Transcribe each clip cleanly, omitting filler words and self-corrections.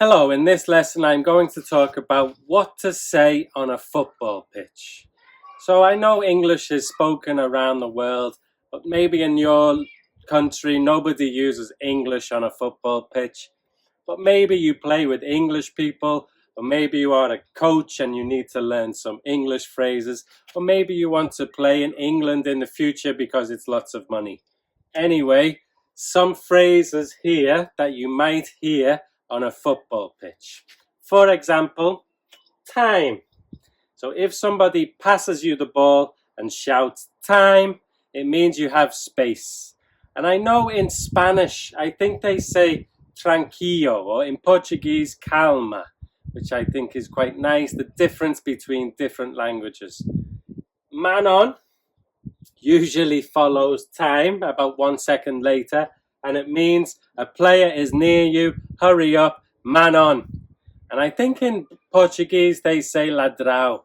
Hello, in this lesson I'm going to talk about what to say on a football pitch. So I know English is spoken around the world, but maybe in your country nobody uses English on a football pitch. But maybe you play with English people, or maybe you are a coach and you need to learn some English phrases, or maybe you want to play in England in the future because it's lots of money. Anyway, some phrases here that you might hear on a football pitch. For example, time. So if somebody passes you the ball and shouts time, it means you have space. And I know in Spanish, I think they say tranquillo, or in Portuguese, calma, which I think is quite nice, the difference between different languages. Man on usually follows time about 1 second later, and it means a player is near you, hurry up, man on. And I think in Portuguese they say ladrão,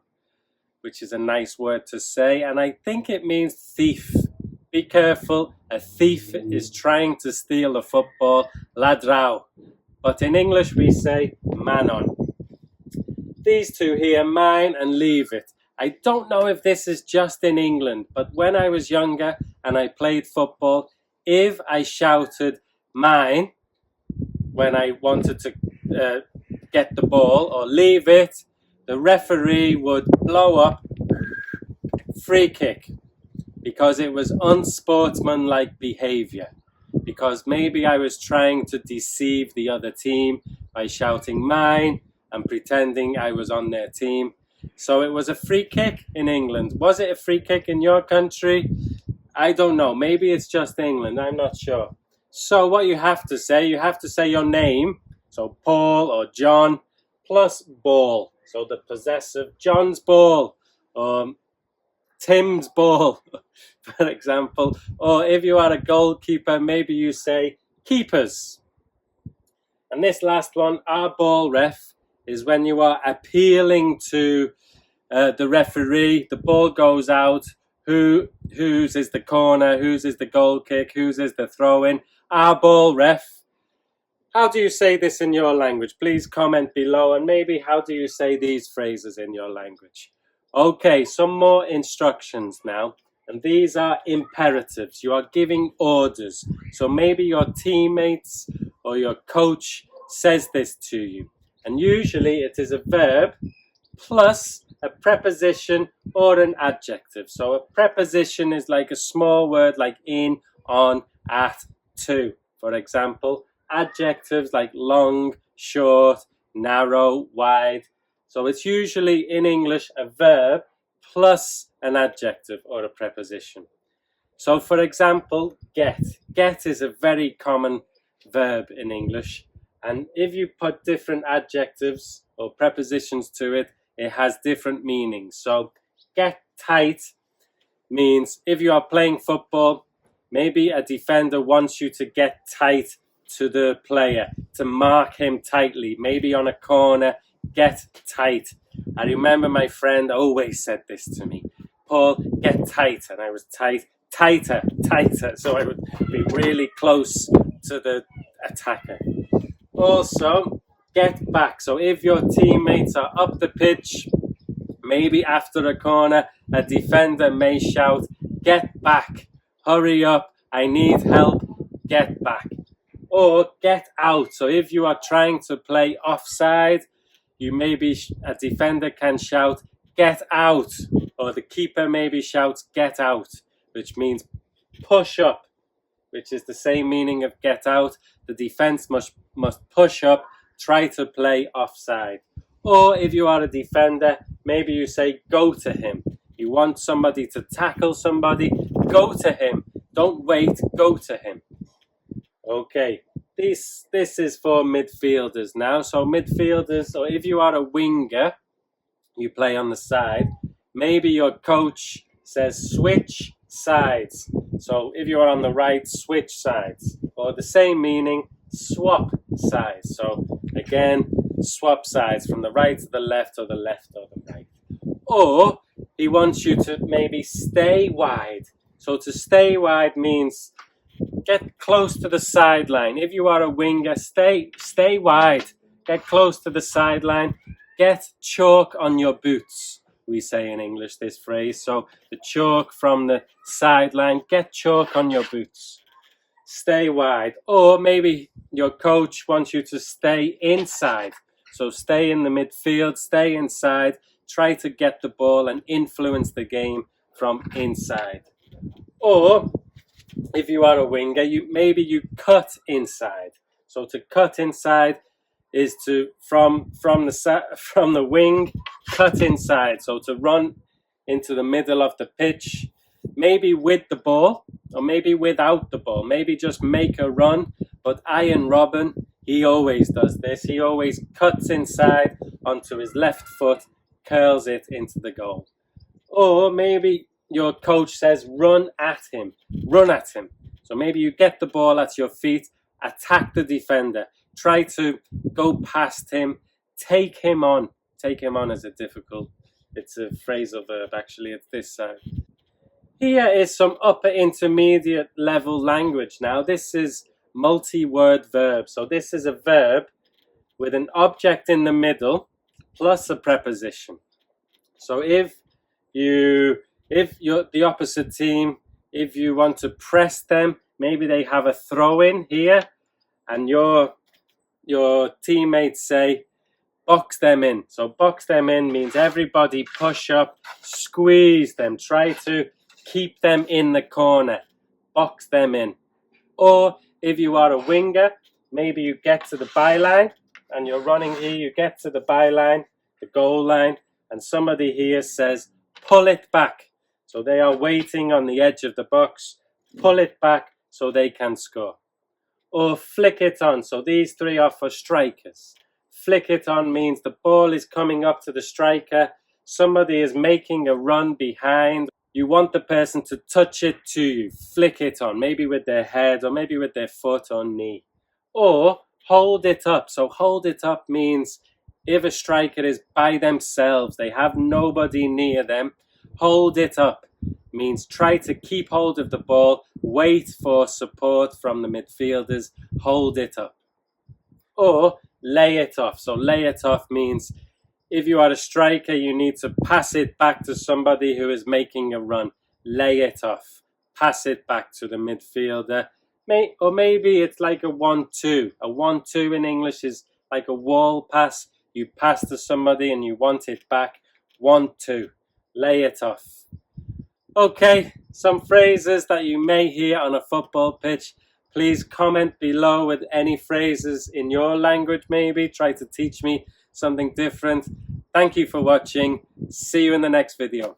which is a nice word to say, and I think it means thief. Be careful, a thief is trying to steal a football, ladrão. But in English we say man on. These two here, mine and leave it. I don't know if this is just in England, but when I was younger and I played football, if I shouted mine when I wanted to get the ball or leave it, the referee would blow up free kick because it was unsportsmanlike behavior, because maybe I was trying to deceive the other team by shouting mine and pretending I was on their team. So it was a free kick in England. Was it a free kick in your country? I don't know. Maybe it's just England. I'm not sure. So what you have to say your name. So Paul or John plus ball. So the possessive, John's ball, Tim's ball, for example. Or if you are a goalkeeper, maybe you say keepers. And this last one, our ball ref, is when you are appealing to the referee, the ball goes out, whose is the corner, whose is the goal kick, whose is the throw-in. Our ball ref. How do you say this in your language? Please comment below, and maybe how do you say these phrases in your language? Okay, some more instructions now, and these are imperatives. You are giving orders. So maybe your teammates or your coach says this to you. And usually it is a verb plus a preposition or an adjective. So a preposition is like a small word like in, on, at, to, for example. Adjectives like long, short, narrow, wide. So it's usually in English a verb plus an adjective or a preposition. So for example, get. Get is a very common verb in English. And if you put different adjectives or prepositions to it, it has different meanings. So get tight means if you are playing football, maybe a defender wants you to get tight to the player, to mark him tightly. Maybe on a corner, get tight. I remember my friend always said this to me, Paul, get tight. And I was tight, tighter. So I would be really close to the attacker. Also, get back. So if your teammates are up the pitch, maybe after a corner, a defender may shout, get back, hurry up, I need help, get back. Or get out. So if you are trying to play offside, a defender can shout, get out. Or the keeper maybe shouts, get out, which means push up, which is the same meaning of get out. The defense must push up, try to play offside. Or if you are a defender, maybe you say go to him. You want somebody to tackle somebody, go to him. Don't wait, go to him. Okay, this is for midfielders now. So midfielders, or if you are a winger, you play on the side, maybe your coach says switch sides. So if you are on the right, switch sides. Or the same meaning, swap sides. So again, swap sides from the right to the left or the left or the right. Or he wants you to maybe stay wide. So to stay wide means get close to the sideline. If you are a winger, stay wide. get close to the sideline, get chalk on your boots, we say in English this phrase. So the chalk from the sideline, get chalk on your boots. Stay wide. Or maybe your coach wants you to stay inside. So stay in the midfield, stay inside, try to get the ball and influence the game from inside. Or if you are a winger, maybe you cut inside. So to cut inside is to from the wing, cut inside. So to run into the middle of the pitch, maybe with the ball or maybe without the ball. Maybe just make a run. But Iron Robin, he always does this. He always cuts inside onto his left foot, curls it into the goal. Or maybe your coach says, run at him. Run at him. So maybe you get the ball at your feet, attack the defender, try to go past him, take him on. Take him on is it's a phrasal verb actually, it's this side. Here is some upper intermediate level language now. This is multi-word verb. So this is a verb with an object in the middle plus a preposition. So if you're the opposite team, if you want to press them, maybe they have a throw-in here, and your teammates say, box them in. So box them in means everybody push up, squeeze them, try to keep them in the corner, box them in. Or if you are a winger, maybe you get to the byline, and you're running here, you get to the byline, the goal line, and somebody here says, pull it back. So they are waiting on the edge of the box, pull it back so they can score. Or flick it on. So these three are for strikers. Flick it on means the ball is coming up to the striker, somebody is making a run behind, you want the person to touch it to you, flick it on, maybe with their head or maybe with their foot or knee. Or hold it up. So hold it up means if a striker is by themselves, they have nobody near them, hold it up means try to keep hold of the ball, wait for support from the midfielders, hold it up. Or lay it off. So lay it off means if you are a striker, you need to pass it back to somebody who is making a run. Lay it off. Pass it back to the midfielder. Or maybe it's like a 1-2. A 1-2 in English is like a wall pass. You pass to somebody and you want it back. 1-2. Lay it off. Okay, some phrases that you may hear on a football pitch. Please comment below with any phrases in your language maybe. Try to teach me something different. Thank you for watching. See you in the next video.